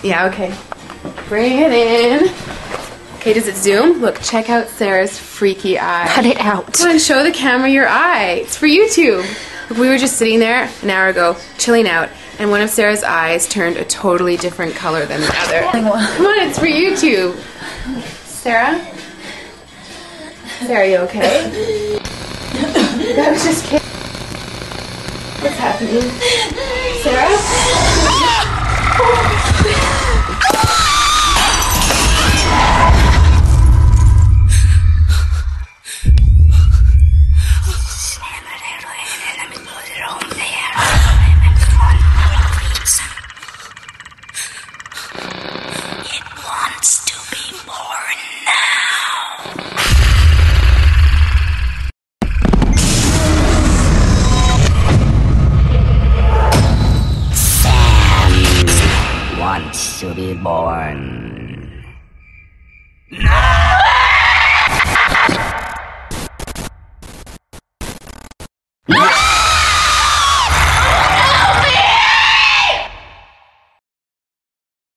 Yeah, okay. Bring it in. Okay, does it zoom? Look, check out Sarah's freaky eye. Cut it out. Come on, show the camera your eye. It's for YouTube. Look, we were just sitting there an hour ago, chilling out, and one of Sarah's eyes turned a totally different color than the other. Come on, it's for YouTube. Sarah? Sarah, are you okay? That was just kidding. What's happening? Sarah? It wants to be born now. Sam wants to be born. No!